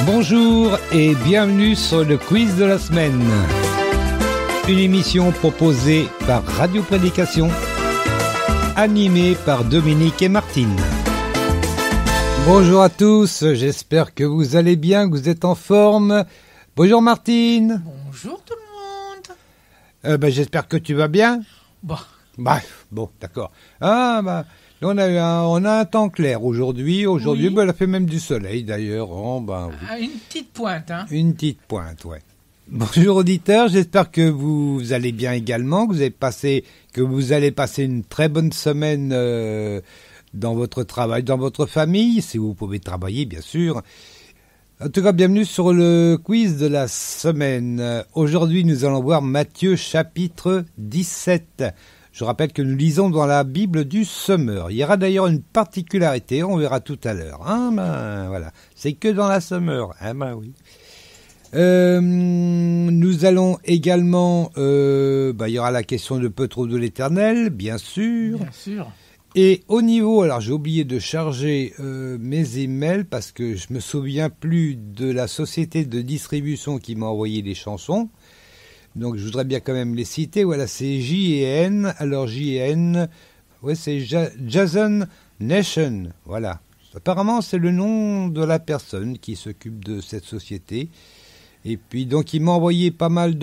Bonjour et bienvenue sur le quiz de la semaine. Une émission proposée par Radio Prédication, animée par Dominique et Martine. Bonjour à tous, j'espère que vous allez bien, que vous êtes en forme. Bonjour Martine. Bonjour tout le monde. J'espère que tu vas bien. Bon, d'accord. On a un temps clair aujourd'hui. Aujourd'hui, oui. Il a fait même du soleil d'ailleurs. Une petite pointe, hein. Une petite pointe, ouais. Bonjour auditeurs, j'espère que vous allez bien également, que vous allez passer une très bonne semaine dans votre travail, dans votre famille, si vous pouvez travailler bien sûr. En tout cas, bienvenue sur le quiz de la semaine. Aujourd'hui, nous allons voir Matthieu chapitre 17. Je rappelle que nous lisons dans la Bible du Semeur. Il y aura d'ailleurs une particularité, on verra tout à l'heure. Voilà, c'est que dans la Semeur. Oui. Nous allons également... il y aura la question de peu trop de l'Éternel, bien sûr. Bien sûr. Et au niveau... Alors, j'ai oublié de charger mes emails parce que je me souviens plus de la société de distribution qui m'a envoyé les chansons. Donc, je voudrais bien quand même les citer. Voilà, c'est J&N. Alors, J&N, c'est Jason Nation. Voilà. Apparemment, c'est le nom de la personne qui s'occupe de cette société. Et puis, donc, il m'a envoyé pas mal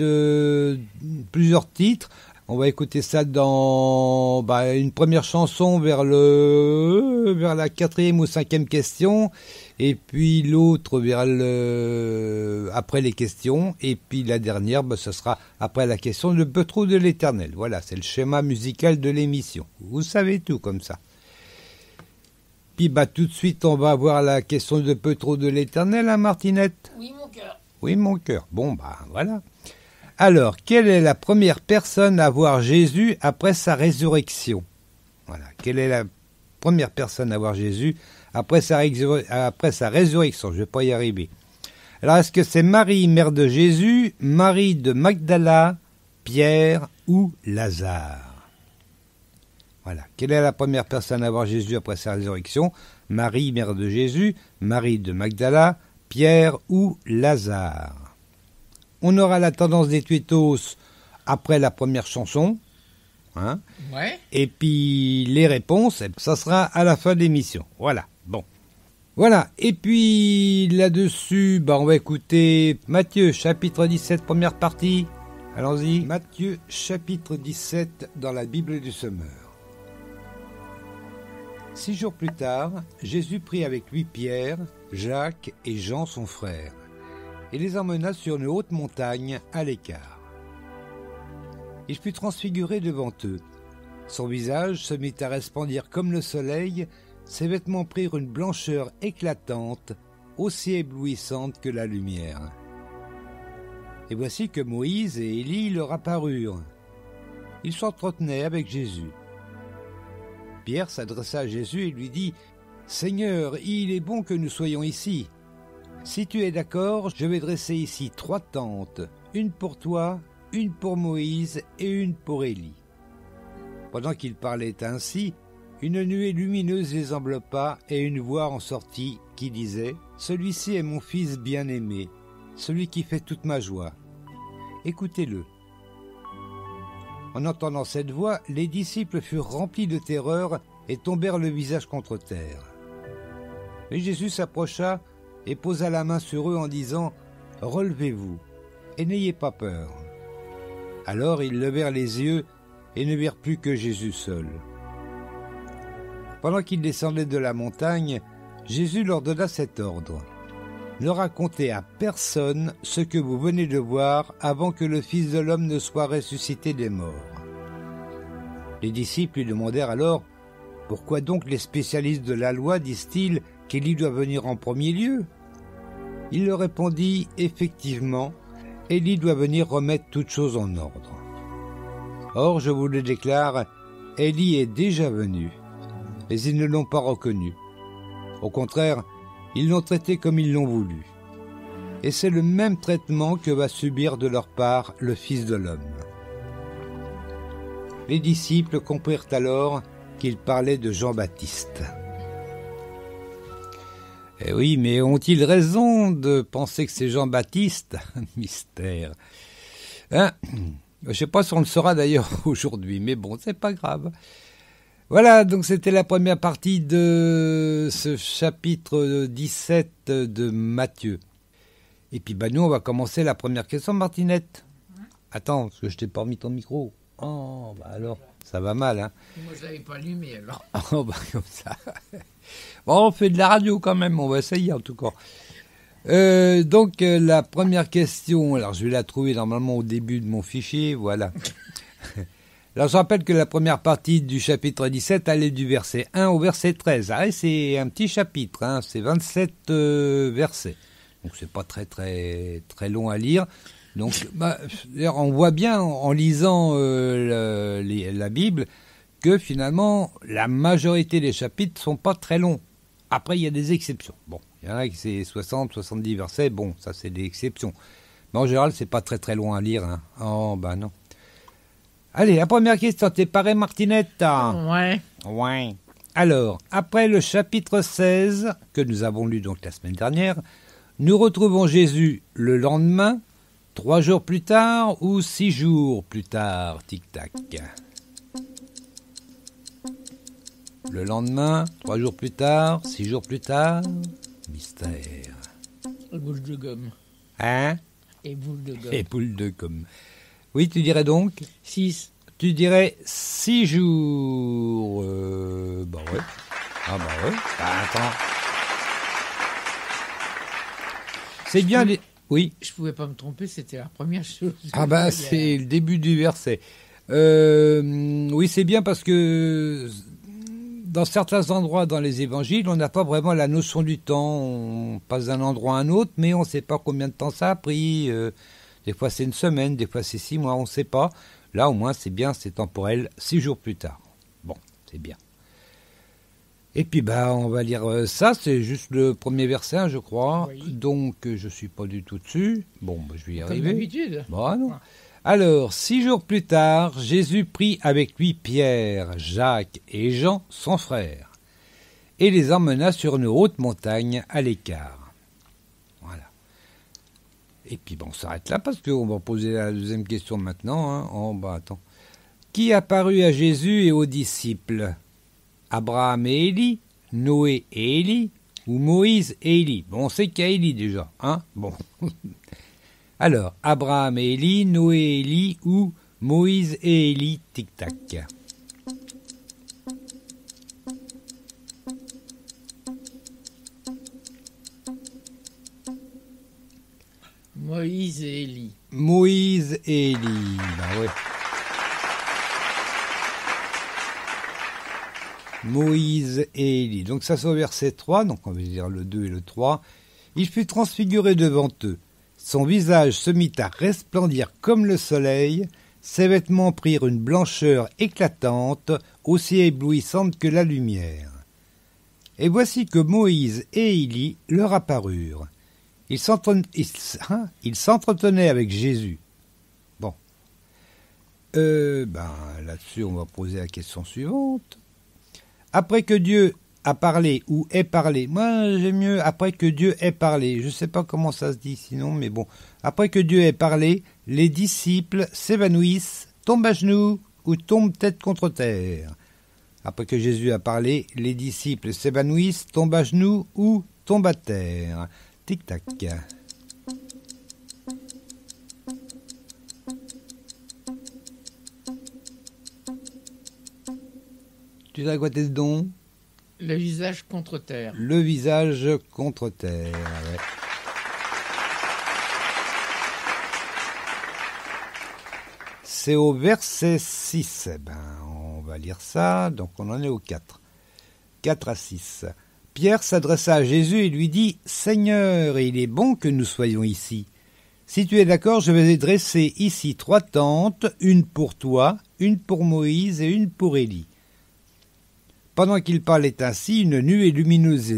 plusieurs titres. On va écouter ça dans une première chanson vers la 4e ou 5e question, et puis l'autre après les questions, et puis la dernière, ce sera après la question de peu trop de l'Éternel. Voilà, c'est le schéma musical de l'émission. Vous savez tout comme ça. Puis tout de suite, on va voir la question de peu trop de l'Éternel, hein, Martinette? Oui, mon cœur. Oui, mon cœur. Bon, voilà. Alors, quelle est la première personne à voir Jésus après sa résurrection? Voilà. Quelle est la première personne à voir Jésus après sa résurrection? Je ne vais pas y arriver. Alors, est-ce que c'est Marie, mère de Jésus, Marie de Magdala, Pierre ou Lazare? Voilà. Quelle est la première personne à voir Jésus après sa résurrection? Marie, mère de Jésus, Marie de Magdala, Pierre ou Lazare? On aura la tendance des tweetos après la première chanson. Hein. Ouais. Et puis les réponses, ça sera à la fin de l'émission. Voilà. Bon. Voilà. Et puis là-dessus, on va écouter Matthieu chapitre 17, première partie. Allons-y. Matthieu chapitre 17 dans la Bible du Semeur. 6 jours plus tard, Jésus prit avec lui Pierre, Jacques et Jean son frère, et les emmena sur une haute montagne à l'écart. Il fut transfiguré devant eux. Son visage se mit à resplendir comme le soleil, ses vêtements prirent une blancheur éclatante, aussi éblouissante que la lumière. Et voici que Moïse et Élie leur apparurent. Ils s'entretenaient avec Jésus. Pierre s'adressa à Jésus et lui dit : « Seigneur, il est bon que nous soyons ici. Si tu es d'accord, je vais dresser ici 3 tentes, une pour toi, une pour Moïse et une pour Élie. » Pendant qu'il parlait ainsi, une nuée lumineuse les enveloppa et une voix en sortit qui disait : « Celui-ci est mon fils bien-aimé, celui qui fait toute ma joie. Écoutez-le. » En entendant cette voix, les disciples furent remplis de terreur et tombèrent le visage contre terre. Mais Jésus s'approcha et posa la main sur eux en disant : « Relevez-vous, et n'ayez pas peur. » Alors ils levèrent les yeux et ne virent plus que Jésus seul. Pendant qu'ils descendaient de la montagne, Jésus leur donna cet ordre : « Ne racontez à personne ce que vous venez de voir avant que le Fils de l'homme ne soit ressuscité des morts. » Les disciples lui demandèrent alors : « Pourquoi donc les spécialistes de la loi disent-ils qu'Élie doit venir en premier lieu ?» Il leur répondit : « Effectivement, Élie doit venir remettre toutes choses en ordre. Or, je vous le déclare, Élie est déjà venu, mais ils ne l'ont pas reconnu. Au contraire, ils l'ont traité comme ils l'ont voulu. Et c'est le même traitement que va subir de leur part le Fils de l'homme. » Les disciples comprirent alors qu'il parlait de Jean-Baptiste. Eh oui, mais ont-ils raison de penser que c'est Jean-Baptiste? Mystère. Hein? Je ne sais pas si on le saura d'ailleurs aujourd'hui, mais bon, c'est pas grave. Voilà, donc c'était la première partie de ce chapitre 17 de Matthieu. Et puis nous, on va commencer la première question, Martinette. Attends, parce que je t'ai pas remis ton micro. Oh, alors, ça va mal, hein. Moi, je l'avais pas allumé, alors. Oh, comme ça. Bon, on fait de la radio quand même, on va essayer en tout cas. Donc, la première question, alors je vais la trouver normalement au début de mon fichier, voilà. Alors, je rappelle que la première partie du chapitre 17 allait du verset 1 au verset 13. Ah, c'est un petit chapitre, hein, c'est 27 versets. Donc, c'est pas très, très, très long à lire. Donc, on voit bien en lisant la Bible que finalement, la majorité des chapitres sont pas très longs. Après, il y a des exceptions. Bon, il y en a qui c'est 60, 70 versets. Bon, ça, c'est des exceptions. Mais en général, c'est pas très, très long à lire. Hein. Oh, non. Allez, la première question, t'es parée, Martinette? Ouais. Ouais. Alors, après le chapitre 16, que nous avons lu donc la semaine dernière, nous retrouvons Jésus le lendemain, 3 jours plus tard ou 6 jours plus tard, tic-tac. Le lendemain, 3 jours plus tard, 6 jours plus tard, mystère. Et boule de gomme. Hein? Et boule de gomme. Et boule de gomme. Oui, tu dirais donc 6. Tu dirais 6 jours. Ouais. Ah ouais. Attends. C'est bien les... Oui. Je pouvais pas me tromper, c'était la première chose. Ah c'est le début du verset. Oui, c'est bien parce que dans certains endroits dans les évangiles, on n'a pas vraiment la notion du temps. On passe d'un endroit à un autre, mais on ne sait pas combien de temps ça a pris. Des fois, c'est une semaine, des fois, c'est 6 mois, on ne sait pas. Là, au moins, c'est bien, c'est temporel, 6 jours plus tard. Bon, c'est bien. Et puis, on va lire ça, c'est juste le premier verset, hein, je crois. Oui. Donc, je ne suis pas du tout dessus. Bon, je vais y arriver. Comme d'habitude. Bon, non. Alors, 6 jours plus tard, Jésus prit avec lui Pierre, Jacques et Jean, son frère, et les emmena sur une haute montagne à l'écart. Voilà. Et puis, on s'arrête là parce qu'on va poser la deuxième question maintenant. Hein. Attends. Qui apparut à Jésus et aux disciples? Abraham et Élie, Noé et Élie, ou Moïse et Élie? Bon, on sait qu'il y a Élie déjà, hein? Bon. Alors, Abraham et Élie, Noé et Élie, ou Moïse et Élie, tic-tac. Moïse et Élie. Moïse et Élie, ouais. Moïse et Élie. Donc ça c'est au verset 3, donc on va dire le 2 et le 3. Il fut transfiguré devant eux. Son visage se mit à resplendir comme le soleil, ses vêtements prirent une blancheur éclatante, aussi éblouissante que la lumière. Et voici que Moïse et Élie leur apparurent. Ils s'entretenaient avec Jésus. Bon. Là-dessus, on va poser la question suivante. Après que Dieu a parlé ou ait parlé, moi j'aime mieux après que Dieu ait parlé, je ne sais pas comment ça se dit sinon, mais bon. Après que Dieu ait parlé, les disciples s'évanouissent, tombent à genoux ou tombent tête contre terre. Après que Jésus a parlé, les disciples s'évanouissent, tombent à genoux ou tombent à terre. Tic-tac. Tu sais quoi t'es donc? Le visage contre terre. Le visage contre terre, ouais. C'est au verset 6. On va lire ça, donc on en est au 4. 4 à 6. Pierre s'adressa à Jésus et lui dit « Seigneur, il est bon que nous soyons ici. Si tu es d'accord, je vais dresser ici 3 tentes, une pour toi, une pour Moïse et une pour Élie. » Pendant qu'il parlait ainsi, une nuée lumineuse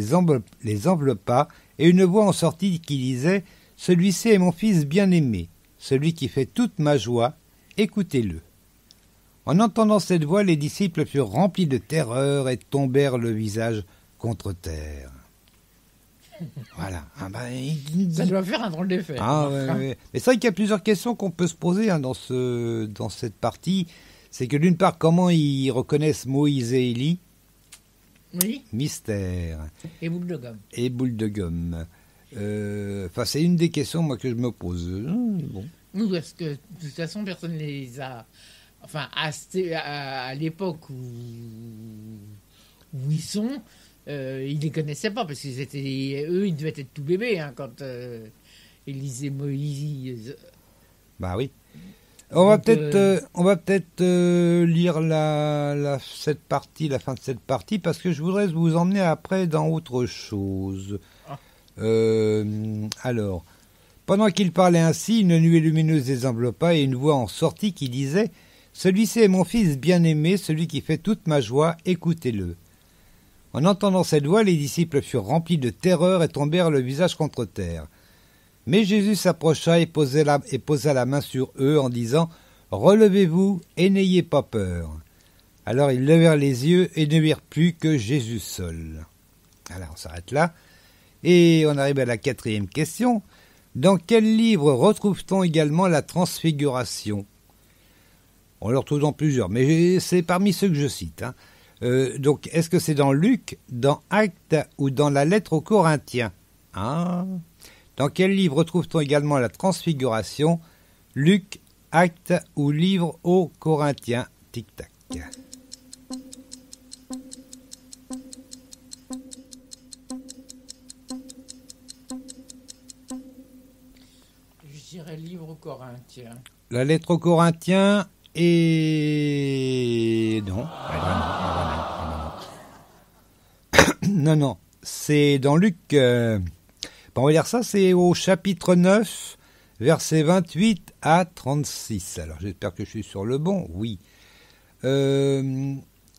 les enveloppa, et une voix en sortit qui disait « Celui-ci est mon fils bien-aimé, celui qui fait toute ma joie, écoutez-le. » En entendant cette voix, les disciples furent remplis de terreur et tombèrent le visage contre terre. Voilà. Ah bah, il Ça dit... doit faire un drôle d'effet. Ah, ouais, ouais. Mais c'est vrai qu'il y a plusieurs questions qu'on peut se poser hein, dans cette partie. C'est que d'une part, comment ils reconnaissent Moïse et Élie? Oui, Mystère. et boule de gomme. Et boule de gomme. Enfin, c'est une des questions moi que je me pose. Bon. Nous, parce que de toute façon, personne ne les a. Enfin, à l'époque où ils sont, ils les connaissaient pas parce qu'ils étaient. Eux, ils devaient être tout bébés hein, quand Élise et Moïse. Bah oui. On va Donc, peut-être lire cette partie, la fin de cette partie, parce que je voudrais vous emmener après dans autre chose. Ah. Alors, pendant qu'il parlait ainsi, une nuée lumineuse les enveloppa et une voix en sortit qui disait « Celui-ci est mon fils bien-aimé, celui qui fait toute ma joie, écoutez-le. » En entendant cette voix, les disciples furent remplis de terreur et tombèrent le visage contre terre. Mais Jésus s'approcha et posa la main sur eux en disant « Relevez-vous et n'ayez pas peur. » Alors ils levèrent les yeux et ne virent plus que Jésus seul. Alors on s'arrête là. Et on arrive à la 4e question. Dans quel livre retrouve-t-on également la transfiguration? On le retrouve dans plusieurs, mais c'est parmi ceux que je cite. Hein. Donc est-ce que c'est dans Luc, dans Actes ou dans la lettre aux Corinthiens? Dans quel livre retrouve-t-on également la transfiguration? Luc, Actes ou livre aux Corinthiens? Tic-tac. Je dirais livre aux Corinthiens. La lettre aux Corinthiens et... Non. Non. C'est dans Luc... on va dire ça, c'est au chapitre 9, versets 28 à 36. Alors, j'espère que je suis sur le bon. Oui.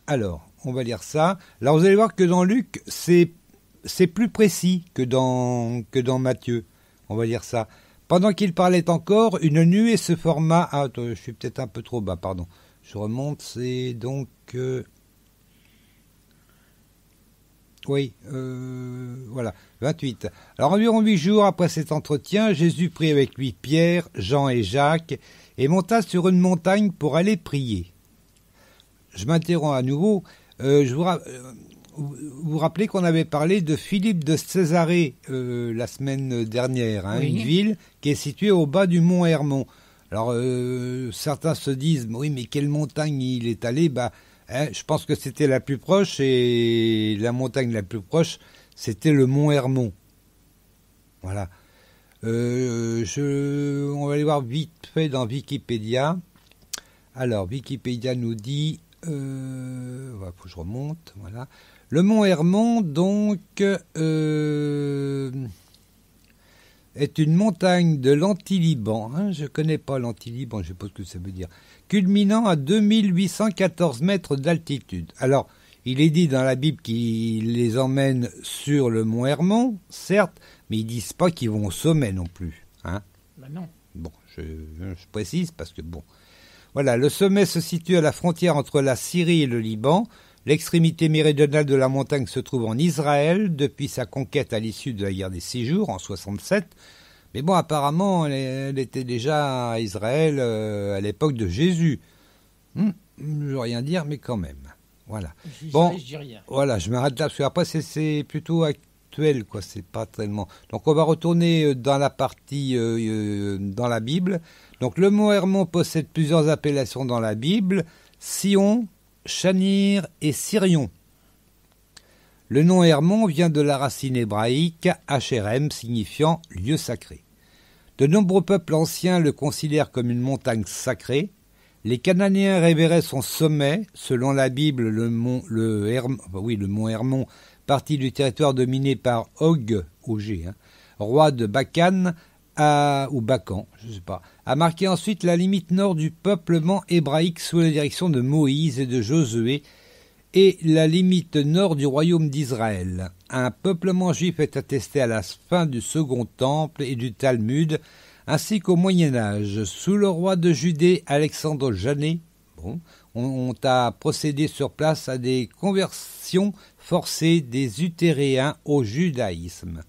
Alors, on va lire ça. Alors, vous allez voir que dans Luc, c'est plus précis que dans Matthieu. On va lire ça. Pendant qu'il parlait encore, une nuée se forma... Ah, attends, je suis peut-être un peu trop bas, pardon. Je remonte, c'est donc... Oui, voilà, 28. Alors environ 8 jours après cet entretien, Jésus prit avec lui Pierre, Jean et Jacques et monta sur une montagne pour aller prier. Je m'interromps à nouveau. Vous vous rappelez qu'on avait parlé de Philippe de Césarée la semaine dernière, hein, oui. Une ville qui est située au bas du mont Hermon. Alors certains se disent, oui, mais quelle montagne il est allé? Je pense que c'était la plus proche et la montagne la plus proche, c'était le mont Hermon. Voilà. On va aller voir vite fait dans Wikipédia. Alors, Wikipédia nous dit... faut que je remonte. Voilà. Le mont Hermon, donc, est une montagne de l'Anti-Liban. Je ne connais pas l'Anti-Liban, je ne sais pas ce que ça veut dire. Culminant à 2814 mètres d'altitude. Alors, il est dit dans la Bible qu'il les emmène sur le mont Hermon, certes, mais ils ne disent pas qu'ils vont au sommet non plus. Hein. Non. Bon, je précise parce que bon. Voilà, le sommet se situe à la frontière entre la Syrie et le Liban. L'extrémité méridionale de la montagne se trouve en Israël depuis sa conquête à l'issue de la guerre des 6 jours en 67. Mais bon, apparemment, elle était déjà à Israël à l'époque de Jésus. Je ne veux rien dire, mais quand même. Voilà. Je dis rien. Voilà, je m'arrête là, parce qu'après, c'est plutôt actuel, quoi. C'est pas tellement... Donc, on va retourner dans la partie, dans la Bible. Donc, le mont Hermon possède plusieurs appellations dans la Bible. Sion, Shanir et Sirion. Le nom Hermon vient de la racine hébraïque Hacherem, signifiant lieu sacré. De nombreux peuples anciens le considèrent comme une montagne sacrée. Les Cananéens révéraient son sommet. Selon la Bible, le mont Hermon, partie du territoire dominé par Og, roi de Bacan, ou Bacan, je ne sais pas, a marqué ensuite la limite nord du peuplement hébraïque sous la direction de Moïse et de Josué, et la limite nord du royaume d'Israël. Un peuplement juif est attesté à la fin du Second Temple et du Talmud, ainsi qu'au Moyen-Âge. Sous le roi de Judée, Alexandre Janet, on a procédé sur place à des conversions forcées des Utéréens au judaïsme.